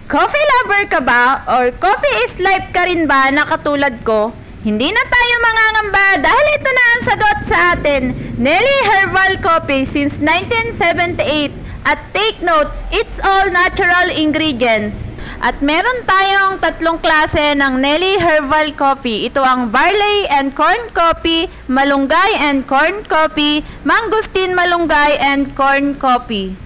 Coffee lover ka ba or coffee is life ka rin ba na katulad ko? Hindi na tayo mangangamba dahil ito na ang sagot sa atin. Nelly Herbal Coffee since 1978. At take notes, it's all natural ingredients. At meron tayong tatlong klase ng Nelly Herbal Coffee. Ito ang Barley and Corn Coffee, Malunggay and Corn Coffee, Mangosteen Malunggay and Corn Coffee.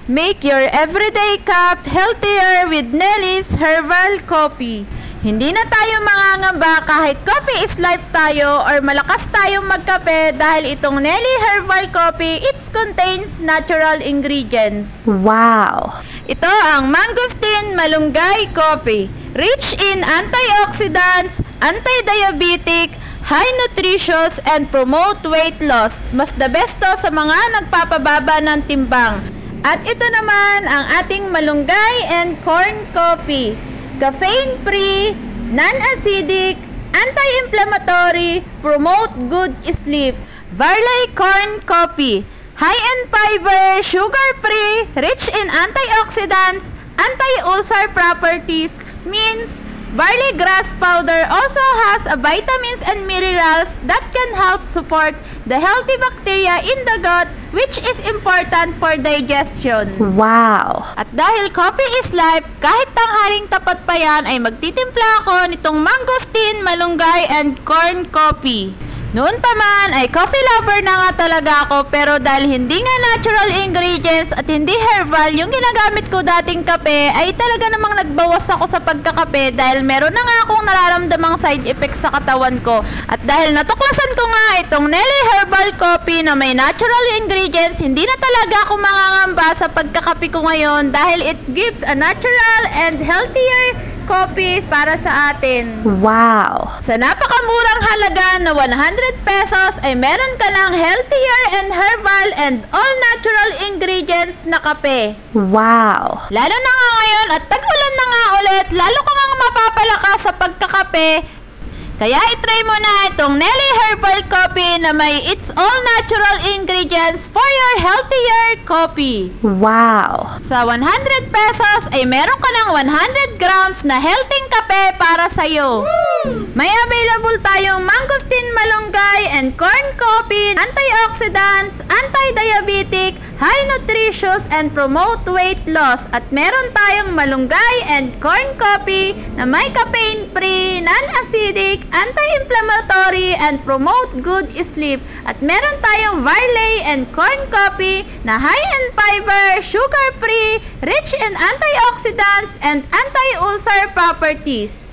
Make your everyday cup healthier with Nelly's Herbal Coffee. Hindi na tayo mangangamba kahit coffee is life tayo or malakas tayong magkape dahil itong Nelly Herbal Coffee, it contains natural ingredients. Wow! Ito ang Mangosteen Malunggay Coffee. Rich in antioxidants, anti-diabetic, high nutritious, and promote weight loss. Mas the best to sa mga nagpapababa ng timbang. At ito naman ang ating Malunggay and Corn Coffee. Caffeine-free, non-acidic, anti-inflammatory, promote good sleep. Barley Corn Coffee. High in fiber, sugar-free, rich in antioxidants, anti-ulcer properties, means barley grass powder also has a vitamins and minerals that can help support the healthy bacteria in the gut, which is important for digestion. Wow! At dahil coffee is life, kahit tanghaling tapat pa yan ay magtitimpla ako nitong Mangosteen Malunggay and Corn Coffee. Noon pa man ay coffee lover na nga talaga ako, pero dahil hindi nga natural ingredients at hindi herbal yung ginagamit ko dating kape, ay talaga namang nagbawas ako sa pagkakape dahil meron na nga akong nararamdamang side effects sa katawan ko. At dahil natuklasan ko nga itong Nelly Herbal Coffee na may natural ingredients, hindi na talaga ako mangangamba sa pagkakape ko ngayon dahil it gives a natural and healthier coffee para sa atin. Wow! Sa napakamurang halaga na 100 pesos ay meron ka ng healthier and herbal and all natural ingredients na kape. Wow! Lalo na nga ngayon at tag-ulan na nga ulit, lalo ka nga mapapalakas sa pagkakape. Kaya itry mo na itong Nelly Herbal Coffee na may its all natural ingredients for your healthier coffee. Wow! Sa 100 pesos ay meron ka ng 100 grams na healthy kape para sa'yo. May available tayong Mangosteen Malunggay and Corn Coffee, antioxidants, anti-diabetic, high nutritious, and promote weight loss. At meron tayong Malunggay and Corn Coffee na may caffeine-free, non-acidic, anti-inflammatory, and promote good sleep. At meron tayong Barley and Corn Coffee na high in fiber, sugar-free, rich in antioxidants, and anti-ulcer properties.